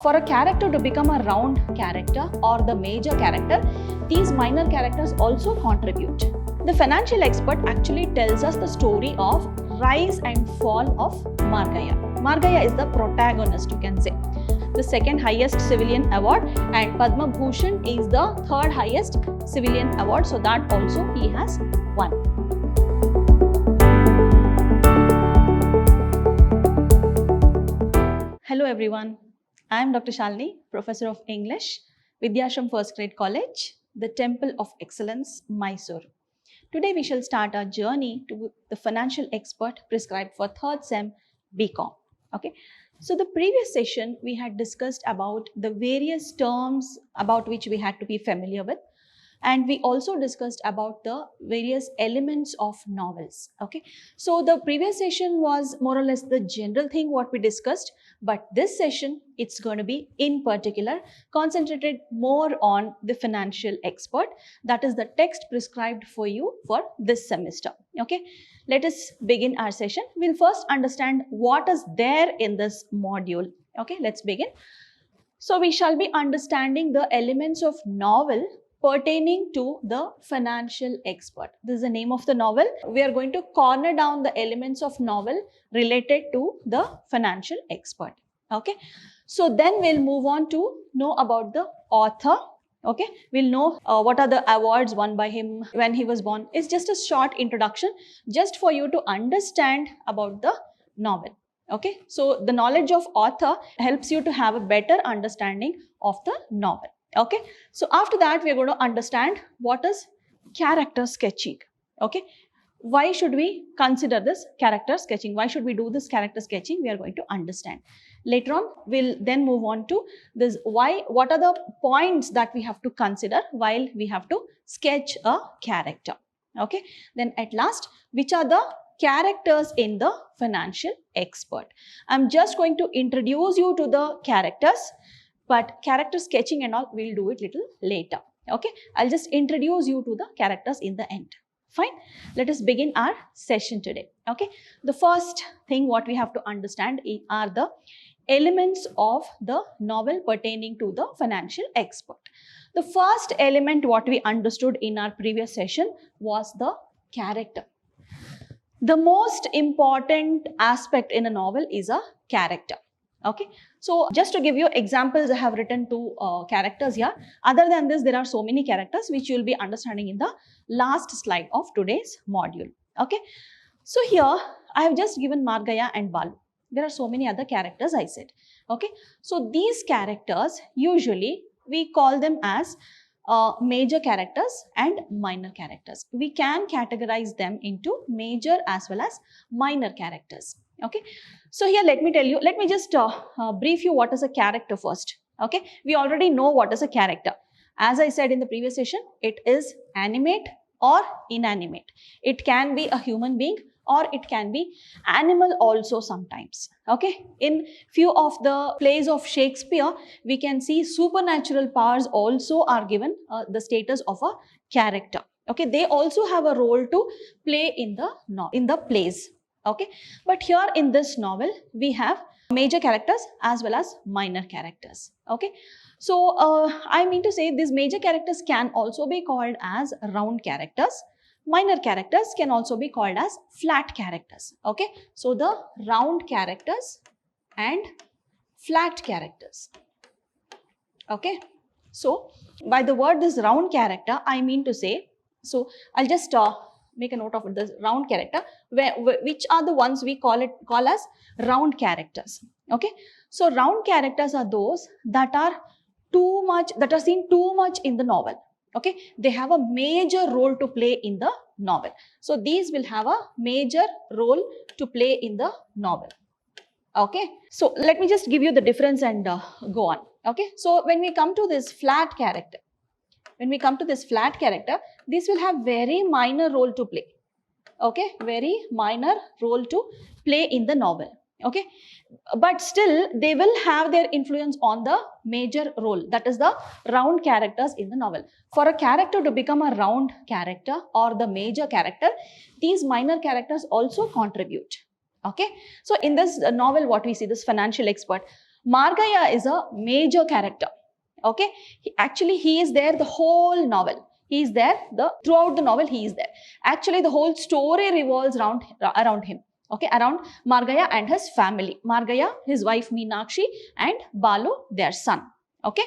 For a character to become a round character or the major character, these minor characters also contribute. The financial expert actually tells us the story of rise and fall of Margaya. Margaya is the protagonist, you can say. The second highest civilian award, and Padma Bhushan is the third highest civilian award, so that also he has won. Hello everyone, I am Dr. Shalini, Professor of English, Vidhyaashram First Grade College, the Temple of Excellence, MYSURU. Today we shall start our journey to the financial expert prescribed for 3rd SEM BCom. Okay. So the previous session we had discussed about the various terms about which we had to be familiar with, and we also discussed about the various elements of novels. Okay, so the previous session was more or less the general thing what we discussed, but this session it's going to be in particular concentrated more on the financial expert, that is the text prescribed for you for this semester. Okay, let us begin our session. We'll first understand what is there in this module. Okay, let's begin. So we shall be understanding the elements of novel pertaining to the financial expert. This is the name of the novel. We are going to corner down the elements of novel related to the financial expert. Okay. So then we'll move on to know about the author. Okay. We'll know what are the awards won by him, when he was born. It's just a short introduction just for you to understand about the novel. Okay. So the knowledge of author helps you to have a better understanding of the novel. Okay, so after that we are going to understand what is character sketching. Okay, why should we consider this character sketching? Why should we do this character sketching? We are going to understand. Later on, we'll then move on to this what are the points that we have to consider while we have to sketch a character. Okay, then at last, which are the characters in the financial expert? I'm just going to introduce you to the characters, but character sketching and all, we'll do it little later. Okay, I'll just introduce you to the characters in the end. Fine, let us begin our session today. Okay, the first thing what we have to understand are the elements of the novel pertaining to the financial expert. The first element what we understood in our previous session was the character. The most important aspect in a novel is a character. Okay, so just to give you examples, I have written two characters here. Other than this, there are so many characters which you will be understanding in the last slide of today's module. Okay, so here I have just given Margaya and Balu. There are so many other characters I said. Okay, so these characters usually we call them as major characters and minor characters. We can categorize them into major as well as minor characters. Okay, so here let me tell you, let me just brief you what is a character first. Okay, we already know what is a character. As I said in the previous session, it is animate or inanimate. It can be a human being or it can be animal also sometimes. Okay, in few of the plays of Shakespeare, we can see supernatural powers also are given the status of a character. Okay, they also have a role to play in the plays. Okay, but here in this novel we have major characters as well as minor characters. Okay, so I mean to say these major characters can also be called as round characters. Minor characters can also be called as flat characters. Okay, so the round characters and flat characters. Okay, so by the word this round character, I mean to say, so I'll just make a note of this round character, which are the ones we call as round characters. Okay, so round characters are those that are seen too much in the novel. Okay, they have a major role to play in the novel. So these will have a major role to play in the novel. Okay, so let me just give you the difference and go on. Okay, so when we come to this flat character, this will have very minor role to play. Okay, very minor role to play in the novel. Okay, but still they will have their influence on the major role, that is the round characters in the novel. For a character to become a round character or the major character, these minor characters also contribute. Okay, so in this novel what we see, this financial expert, Margaya is a major character. Okay, actually he is there the whole novel. He is there throughout the novel. He is there. Actually, the whole story revolves around him. Okay, around Margaya and his family. Margaya, his wife Meenakshi, and Balu, their son. Okay,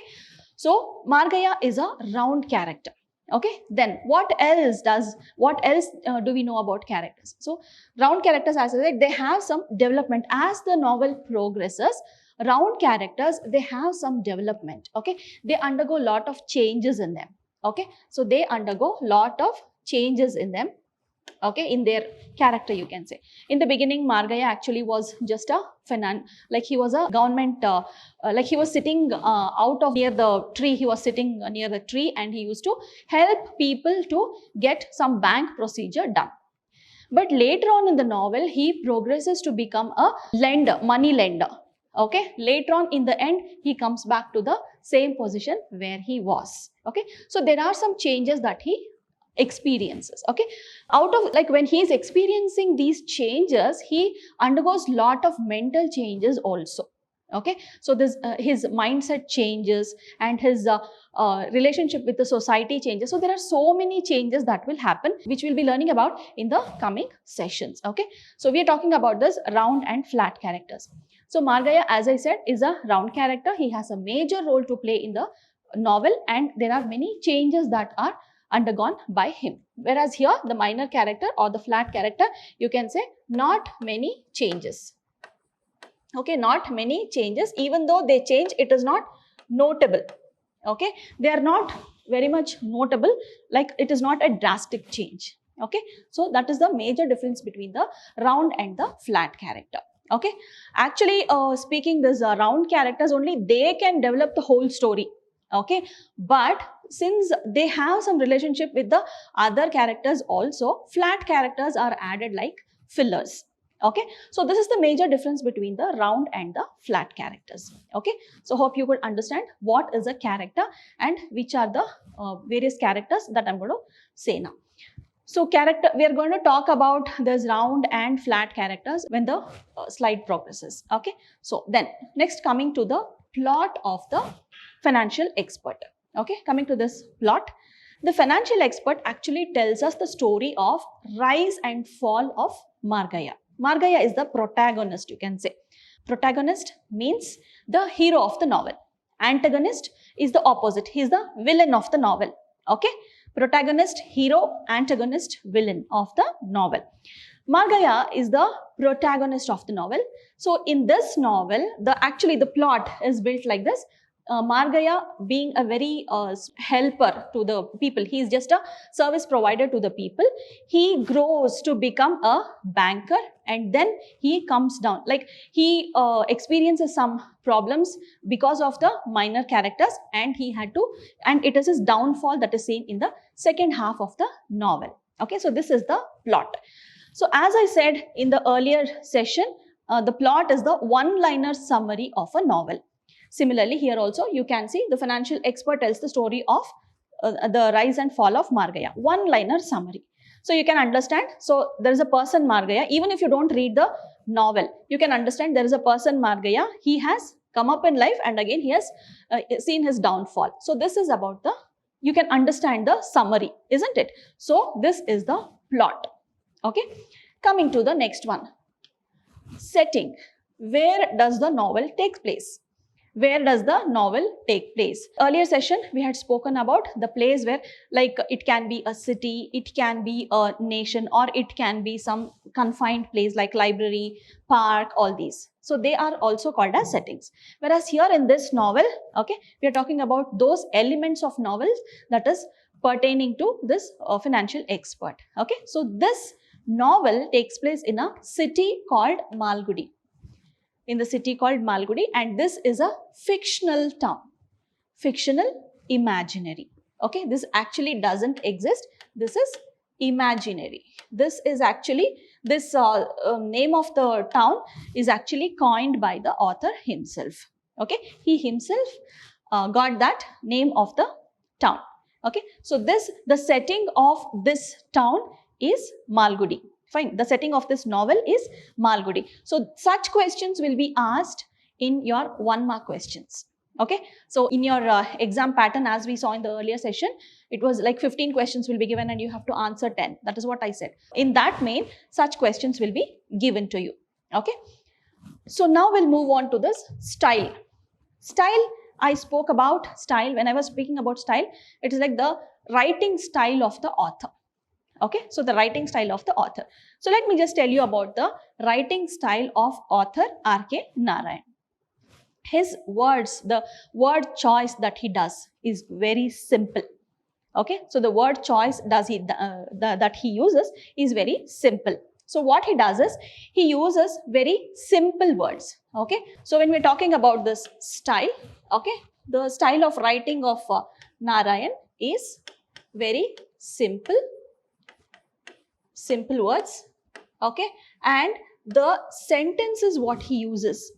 so Margaya is a round character. Okay, then what else do we know about characters? So round characters, as I said, they have some development as the novel progresses. Round characters, they have some development. Okay, they undergo a lot of changes in them. Okay, so they undergo lot of changes in them. Okay, in their character, you can say. In the beginning, Margaya actually was just a like he was a government, like he was sitting out of near the tree. He was sitting near the tree and he used to help people to get some bank procedure done. But later on in the novel, he progresses to become a lender, money lender. Okay, later on in the end, he comes back to the same position where he was. Okay, so there are some changes that he experiences. Okay, out of like when he is experiencing these changes, he undergoes lot of mental changes also. Okay, so this his mindset changes and his relationship with the society changes. So there are so many changes that will happen, which we'll be learning about in the coming sessions. Okay, so we are talking about this round and flat characters. So Margaya, as I said, is a round character. He has a major role to play in the novel, and there are many changes that are undergone by him. Whereas here, the minor character or the flat character, you can say not many changes. Okay, not many changes. Even though they change, it is not notable. Okay, they are not very much notable, like it is not a drastic change. Okay, so that is the major difference between the round and the flat character. Okay, actually speaking, this round characters, only they can develop the whole story. Okay, but since they have some relationship with the other characters also, flat characters are added like fillers. Okay, so this is the major difference between the round and the flat characters. Okay, so hope you could understand what is a character and which are the various characters that I'm going to say now. So we are going to talk about this round and flat characters when the slide progresses. Okay, so then next, coming to the plot of the financial expert. Okay, coming to this plot, the financial expert actually tells us the story of rise and fall of Margaya. Margaya is the protagonist, you can say. Protagonist means the hero of the novel. Antagonist is the opposite. He is the villain of the novel. Okay, protagonist, hero, antagonist, villain of the novel. Margaya is the protagonist of the novel. So in this novel, actually the plot is built like this. Margaya being a very helper to the people. He is just a service provider to the people. He grows to become a banker, and then he comes down. Like he experiences some problems because of the minor characters, and it is his downfall that is seen in the second half of the novel. Okay, so this is the plot. So as I said in the earlier session, the plot is the one-liner summary of a novel. Similarly, here also you can see the financial expert tells the story of the rise and fall of Margaya. One-liner summary. So you can understand. So there is a person Margaya. Even if you don't read the novel, you can understand there is a person Margaya. He has come up in life, and again he has seen his downfall. So this is about you can understand the summary, isn't it? So this is the plot. Okay. Coming to the next one. Setting. Where does the novel take place? Where does the novel take place? Earlier session, we had spoken about the place where, like, it can be a city, it can be a nation, or it can be some confined place like library, park, all these. So they are also called as settings. Whereas here in this novel, okay, we are talking about those elements of novels that is pertaining to this financial expert. Okay, so this novel takes place in a city called Malgudi. In the city called Malgudi, and this is a fictional town. Fictional, imaginary. Okay, this actually doesn't exist. This is imaginary. This is actually, this name of the town is actually coined by the author himself. Okay, he himself got that name of the town. Okay, so the setting of this town is Malgudi. Fine, the setting of this novel is Malgudi. So such questions will be asked in your 1-mark questions. Okay, so in your exam pattern, as we saw in the earlier session, it was like 15 questions will be given and you have to answer 10. That is what I said. In that main, such questions will be given to you. Okay, so now we'll move on to this style. Style, I spoke about style. When I was speaking about style, it is like the writing style of the author. Okay, so the writing style of the author. So let me just tell you about the writing style of author R.K. Narayan. His words, the word choice that he does is very simple. Okay, so the word choice that he uses is very simple. So what he does is, he uses very simple words. Okay, so when we're talking about this style, okay, the style of writing of Narayan is very simple words. Okay, and the sentences what he uses,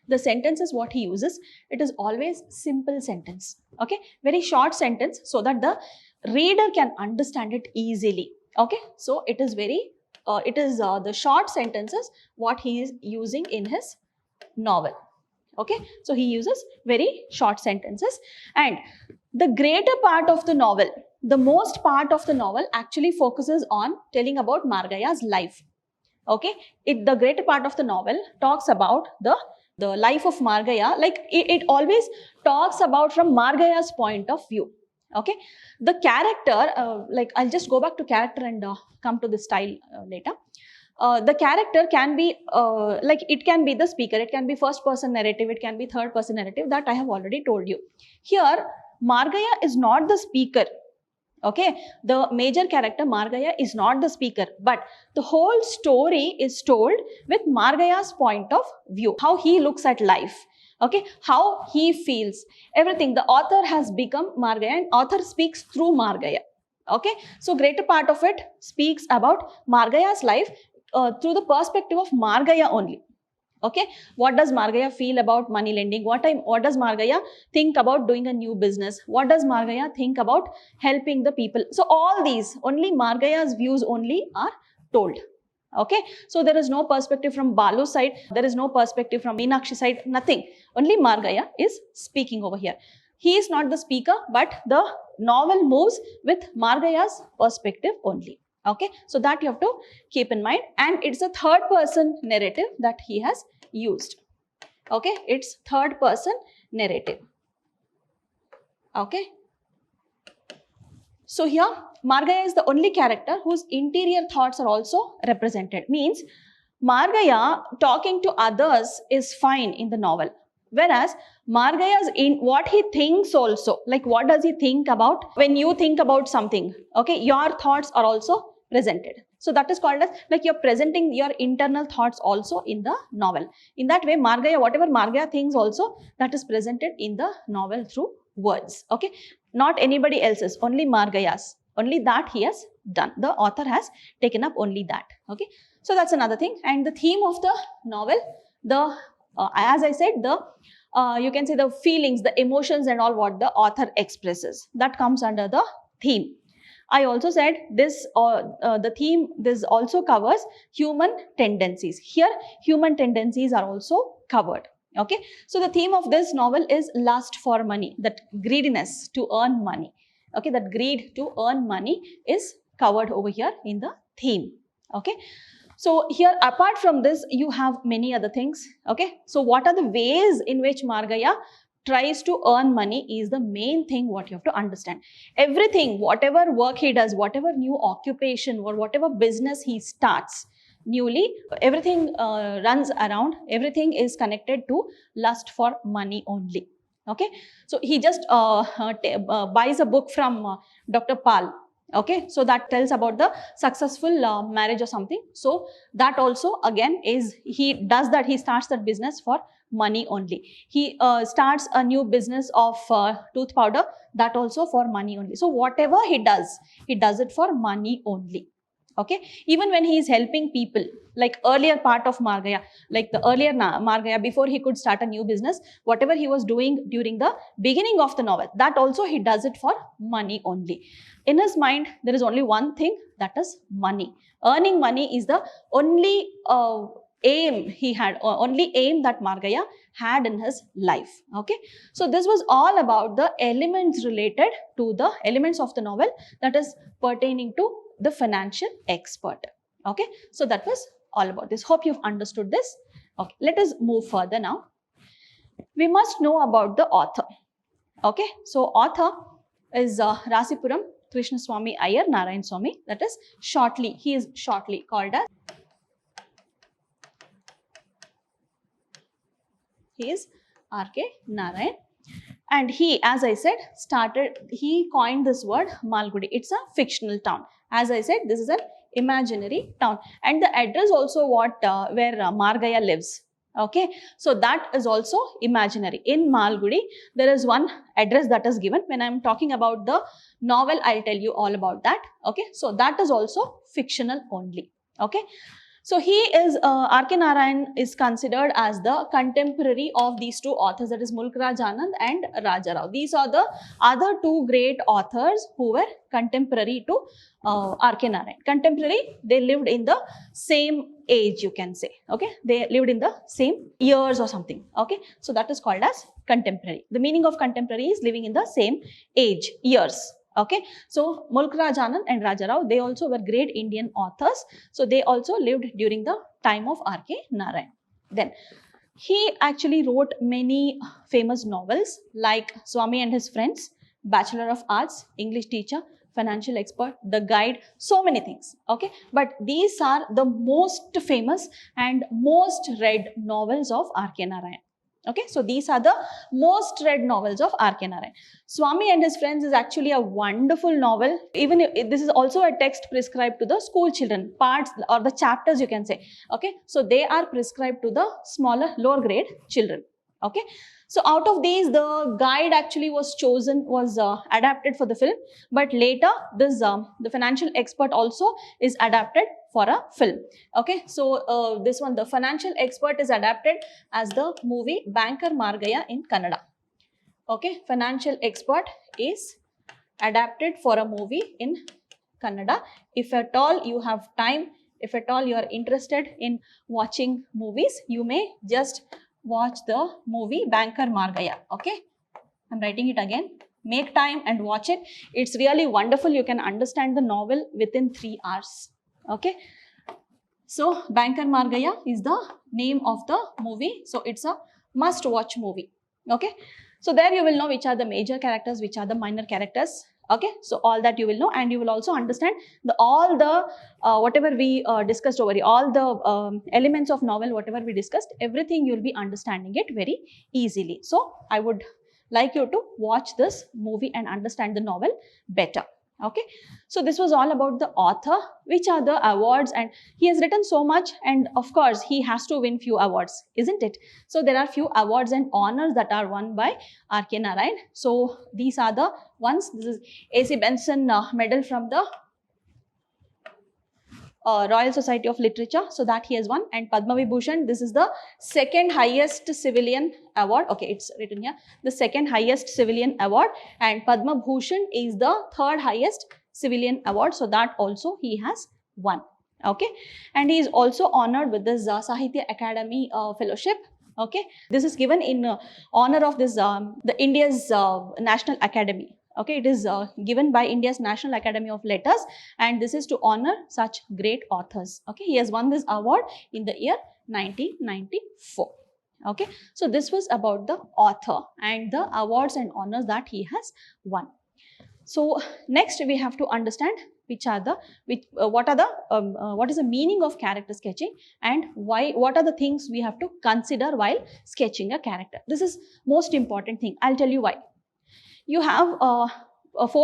it is always simple sentence. Okay, very short sentence, so that the reader can understand it easily. Okay, so it is very the short sentences what he is using in his novel. Okay, so he uses very short sentences, and the greater part of the novel, the most part of the novel actually focuses on telling about Margaya's life. Okay, the greater part of the novel talks about the life of Margaya. Like it always talks about from Margaya's point of view. Okay, the character, like I'll just go back to character and come to the style later. The character can be like it can be the speaker, it can be first person narrative, it can be third person narrative, that I have already told you. Here Margaya is not the speaker. Okay, the major character Margaya is not the speaker, but the whole story is told with Margaya's point of view, how he looks at life. Okay, how he feels, everything. The author has become Margaya and author speaks through Margaya. Okay, so greater part of it speaks about Margaya's life through the perspective of Margaya only. Okay, what does Margaya feel about money lending? What does Margaya think about doing a new business? What does Margaya think about helping the people? So all these, only Margaya's views only are told. Okay, so there is no perspective from Balu's side, there is no perspective from Meenakshi side, nothing. Only Margaya is speaking over here. He is not the speaker, but the novel moves with Margaya's perspective only. Okay, so that you have to keep in mind, and it's a third person narrative that he has used. Okay, it's third person narrative. Okay, so here Margaya is the only character whose interior thoughts are also represented. Means Margaya talking to others is fine in the novel, whereas Margaya's in what he thinks also, like what does he think about when you think about something. Okay, your thoughts are also presented. So that is called as, like, you're presenting your internal thoughts also in the novel. In that way, Margaya, whatever Margaya thinks also, that is presented in the novel through words. Okay, not anybody else's, only Margaya's. Only that he has done. The author has taken up only that. Okay, so that's another thing. And the theme of the novel, as I said, you can say the feelings, the emotions and all what the author expresses, that comes under the theme. I also said this, the theme, this also covers human tendencies. Here, human tendencies are also covered. Okay, so the theme of this novel is lust for money, that greediness to earn money. Okay, that greed to earn money is covered over here in the theme. Okay, so here apart from this, you have many other things. Okay, so what are the ways in which Margaya tries to earn money is the main thing what you have to understand. Everything, whatever work he does, whatever new occupation or whatever business he starts newly, everything runs around, everything is connected to lust for money only. Okay, so he just buys a book from Dr. Pal. Okay, so that tells about the successful marriage or something. So that also again is, he does that, he starts that business for money only. He starts a new business of tooth powder, that also for money only. So whatever he does it for money only. Okay, even when he is helping people, like earlier part of Margaya, like the earlier Margaya, before he could start a new business, whatever he was doing during the beginning of the novel, that also he does it for money only. In his mind, there is only one thing, that is money. Earning money is the only aim he had, only aim that Margaya had in his life. Okay, so this was all about the elements related to the elements of the novel that is pertaining to the financial expert. Okay, so that was all about this. Hope you've understood this. Okay, let us move further now. We must know about the author. Okay, so author is Rasipuram Krishnaswamy Iyer Narayan Swamy. That is shortly, he is shortly called as, he is R.K. Narayan. And he, as I said, he coined this word Malgudi. It's a fictional town. As I said, this is an imaginary town. And the address also where Margaya lives. Okay, so that is also imaginary. In Malgudi, there is one address that is given. When I am talking about the novel, I'll tell you all about that. Okay, so that is also fictional only. Okay. So he is, R.K. Narayan is considered as the contemporary of these two authors, that is Mulk Raj Anand and Raja Rao. These are the other two great authors who were contemporary to R.K. Narayan. Contemporary, they lived in the same age, you can say. Okay, they lived in the same years or something. Okay, so that is called as contemporary. The meaning of contemporary is living in the same age, years. Okay, so Mulk Raj Anand and Raja Rao, they also were great Indian authors. So they also lived during the time of R.K. Narayan. Then he actually wrote many famous novels like Swami and His Friends, Bachelor of Arts, English Teacher, Financial Expert, The Guide, so many things. Okay, but these are the most famous and most read novels of R.K. Narayan. Okay, so these are the most read novels of R.K. Narayan. Swami and His Friends is actually a wonderful novel. Even if, this is also a text prescribed to the school children, parts or the chapters you can say. Okay, so they are prescribed to the smaller, lower grade children. Okay, so out of these, the Guide actually was chosen, was adapted for the film. But later, this the Financial Expert also is adapted for a film. Okay, so this one, the Financial Expert, is adapted as the movie Banker Margaya in Kannada. Okay, Financial Expert is adapted for a movie in Kannada. If at all you have time, if at all you are interested in watching movies, you may just watch the movie Banker Margaya. Okay, I'm writing it again. Make time and watch it. It's really wonderful. You can understand the novel within 3 hours. Okay, so Banker Margaya is the name of the movie. So it's a must watch movie. Okay, so there you will know which are the major characters, which are the minor characters. Okay, so all that you will know, and you will also understand all the whatever we discussed over here, all the elements of novel, whatever we discussed, everything you will be understanding it very easily. So I would like you to watch this movie and understand the novel better. Okay, so this was all about the author, which are the awards, and he has written so much, and of course he has to win few awards, isn't it? So there are few awards and honors that are won by R.K. Narayan. So these are the ones. This is A.C. Benson medal from the Royal Society of Literature, so that he has won, and Padma Vibhushan, this is the second highest civilian award. Okay, it's written here, the second highest civilian award, and Padma Bhushan is the third highest civilian award, so that also he has won. Okay, and he is also honored with this Sahitya Academy fellowship. Okay, this is given in honor of this the India's National Academy. Okay, it is given by India's National Academy of Letters, and this is to honor such great authors. Okay, he has won this award in the year 1994. Okay, so this was about the author and the awards and honors that he has won. So next we have to understand what is the meaning of character sketching, and what are the things we have to consider while sketching a character. This is most important thing. I'll tell you why. You have 4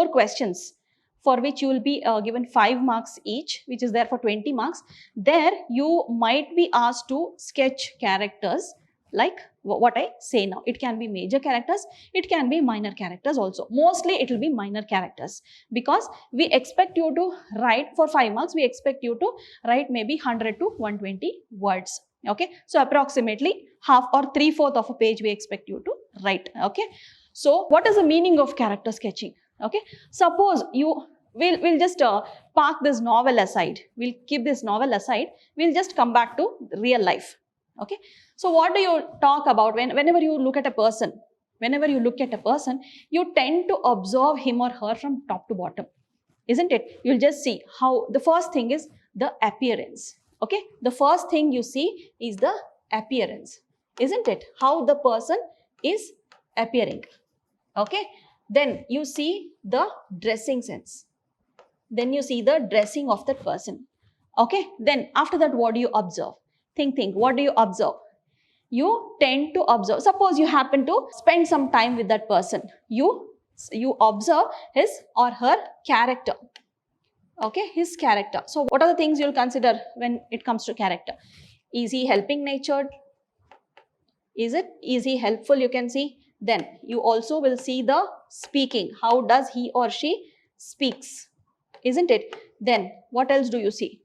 questions for which you will be given 5 marks each, which is there for 20 marks. There you might be asked to sketch characters like what I say now. It can be major characters, it can be minor characters also. Mostly it will be minor characters, because we expect you to write for 5 marks, we expect you to write maybe 100 to 120 words. Okay, so approximately half or 3/4 of a page we expect you to write. Okay, so what is the meaning of character sketching? Okay, suppose we'll just park this novel aside. We'll keep this novel aside. We'll just come back to real life. Okay. So what do you talk about whenever you look at a person? Whenever you look at a person, you tend to observe him or her from top to bottom, isn't it? You'll just see how the first thing is the appearance. Okay. The first thing you see is the appearance, isn't it? How the person is appearing. Okay. Then you see the dressing sense. Then you see the dressing of that person. Okay. Then after that, what do you observe? Think. What do you observe? You tend to observe. Suppose you happen to spend some time with that person. You observe his or her character. Okay, his character. So what are the things you'll consider when it comes to character? Is he helping natured? Is he helpful? You can see. Then you also will see the speaking. How does he or she speaks? Isn't it? Then what else do you see?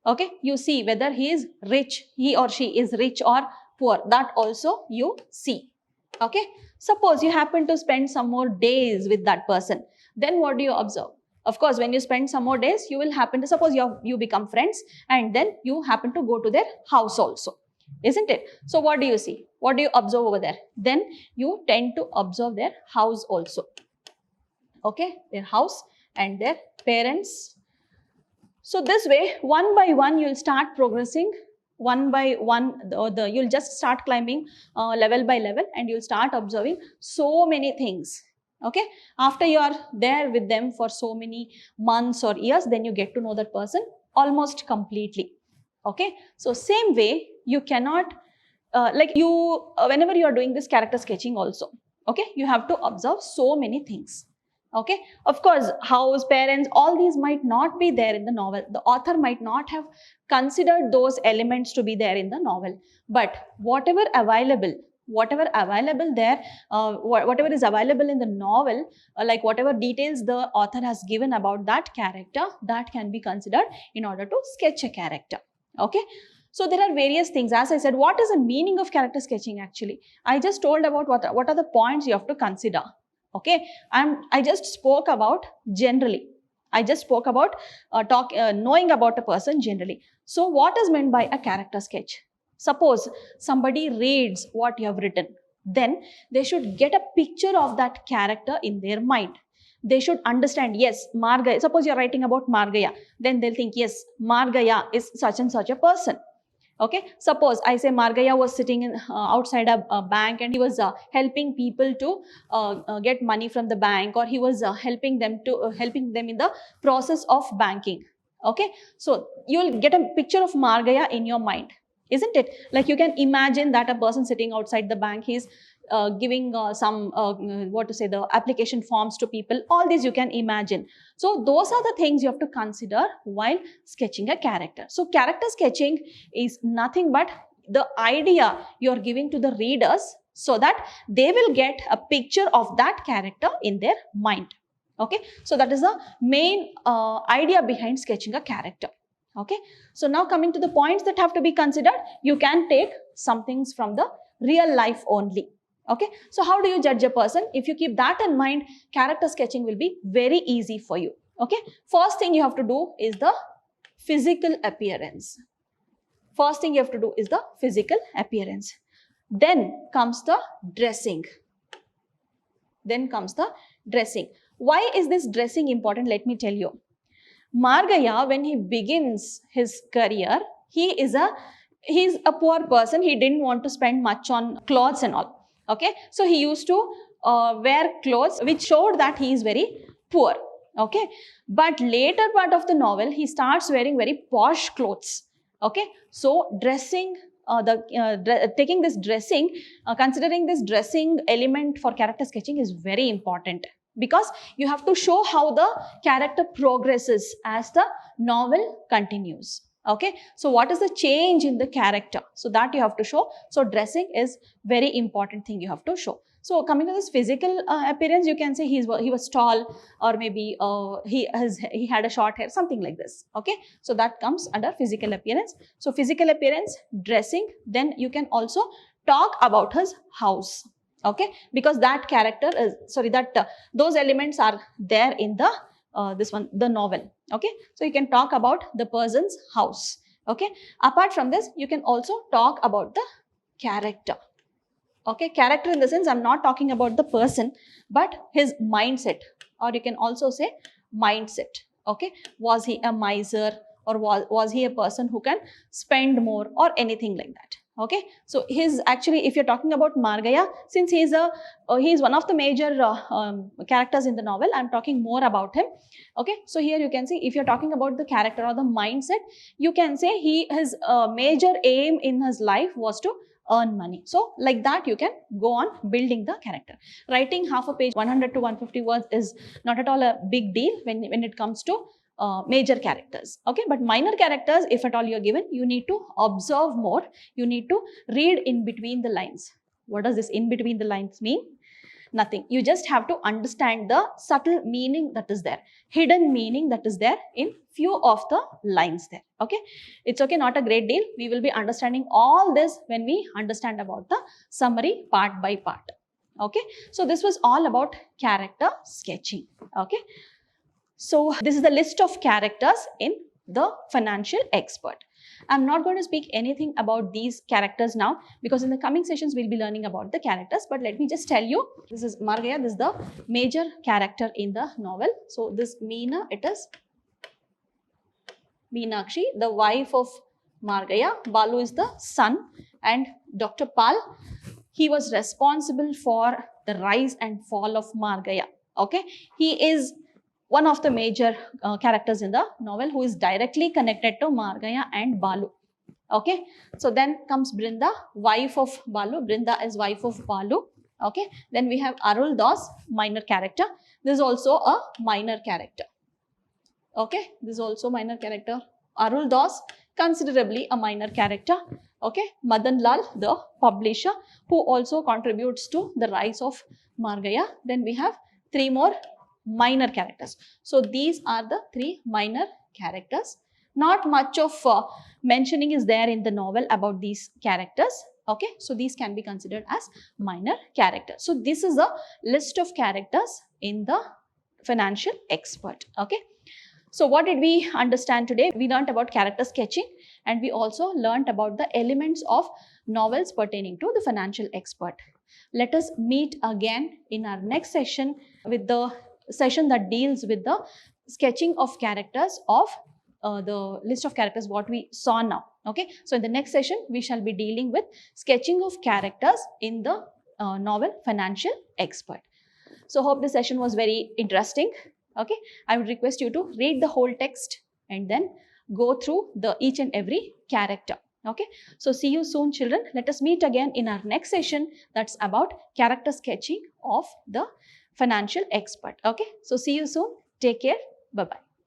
Okay, you see whether he is rich, he or she is rich or poor. That also you see. Okay, suppose you happen to spend some more days with that person. Then what do you observe? Of course, when you spend some more days, you will happen to, suppose you become friends, and then you happen to go to their house also, isn't it? So what do you see? What do you observe over there? Then you tend to observe their house also. Okay, their house and their parents. So this way, one by one, you'll start progressing. One by one, you'll just start climbing level by level, and you'll start observing so many things. Okay, after you are there with them for so many months or years, then you get to know that person almost completely. Okay, so same way, you cannot whenever you are doing this character sketching also, okay, you have to observe so many things. Okay, of course, house, parents, all these might not be there in the novel. The author might not have considered those elements to be there in the novel, but whatever available there, whatever is available in the novel, like whatever details the author has given about that character, that can be considered in order to sketch a character. Okay, so there are various things. As I said, what is the meaning of character sketching actually? I just told about what are the points you have to consider. Okay, I just spoke about generally. I just spoke about knowing about a person generally. So what is meant by a character sketch? Suppose somebody reads what you have written, then they should get a picture of that character in their mind. They should understand, yes, Margaya. Suppose you're writing about Margaya, then they'll think, yes, Margaya is such and such a person. Okay, suppose I say Margaya was sitting outside a bank, and he was helping people to get money from the bank, or he was helping them in the process of banking. Okay, so you'll get a picture of Margaya in your mind, isn't it? Like you can imagine that a person sitting outside the bank, he's giving the application forms to people. All these you can imagine. So those are the things you have to consider while sketching a character. So character sketching is nothing but the idea you're giving to the readers so that they will get a picture of that character in their mind. Okay, so that is the main idea behind sketching a character. Okay, so now coming to the points that have to be considered, you can take some things from the real life only. Okay, so how do you judge a person? If you keep that in mind, character sketching will be very easy for you. Okay, first thing you have to do is the physical appearance. First thing you have to do is the physical appearance. Then comes the dressing. Then comes the dressing. Why is this dressing important? Let me tell you. Margaya, when he begins his career, he's a poor person. He didn't want to spend much on clothes and all. Okay, so he used to wear clothes which showed that he is very poor. Okay, but later part of the novel, he starts wearing very posh clothes. Okay, so dressing, taking this dressing, considering this dressing element for character sketching is very important, because you have to show how the character progresses as the novel continues. Okay, so what is the change in the character? So that you have to show. So dressing is very important thing you have to show. So coming to this physical appearance, you can say he was tall, or maybe he had a short hair, something like this. Okay, so that comes under physical appearance. So physical appearance, dressing. Then you can also talk about his house. Okay, because that character is those elements are there in the this one, the novel. Okay, so you can talk about the person's house. Okay, apart from this, you can also talk about the character. Okay, character in the sense, I'm not talking about the person, but his mindset, or you can also say mindset. Okay, was he a miser, or was he a person who can spend more, or anything like that. Okay, so his, actually, if you're talking about Margaya, since he is one of the major characters in the novel, I'm talking more about him. Okay, so here you can see, if you're talking about the character or the mindset, you can say his major aim in his life was to earn money. So like that, you can go on building the character. Writing half a page, 100 to 150 words, is not at all a big deal when it comes to major characters. Okay, but minor characters, if at all you're given, you need to observe more. You need to read in between the lines. What does this in between the lines mean? Nothing. You just have to understand the subtle meaning that is there, hidden meaning that is there in few of the lines there. Okay, it's okay, not a great deal. We will be understanding all this when we understand about the summary part by part. Okay, so this was all about character sketching. Okay, so this is the list of characters in the financial expert. I'm not going to speak anything about these characters now, because in the coming sessions we'll be learning about the characters. But let me just tell you, this is Margaya, this is the major character in the novel. So this Meena, it is Meenakshi, the wife of Margaya. Balu is the son, and Dr. Pal, he was responsible for the rise and fall of Margaya. Okay, he is one of the major characters in the novel who is directly connected to Margaya and Balu. Okay, so then comes Brinda, wife of Balu. Brinda is wife of Balu. Okay, then we have Arul Das, minor character. This is also a minor character. Okay, this is also minor character. Arul Das, considerably a minor character. Okay, Madan Lal, the publisher, who also contributes to the rise of Margaya. Then we have three more minor characters. So these are the three minor characters. Not much of mentioning is there in the novel about these characters. Okay, so these can be considered as minor characters. So this is a list of characters in the financial expert. Okay, so what did we understand today? We learned about character sketching, and we also learned about the elements of novels pertaining to the financial expert. Let us meet again in our next session with the session that deals with the sketching of characters of the list of characters what we saw now. Okay, so in the next session we shall be dealing with sketching of characters in the novel Financial Expert. So hope this session was very interesting. Okay, I would request you to read the whole text and then go through the each and every character. Okay, so see you soon, children. Let us meet again in our next session that's about character sketching of the financial expert. Okay, so see you soon. Take care. Bye-bye.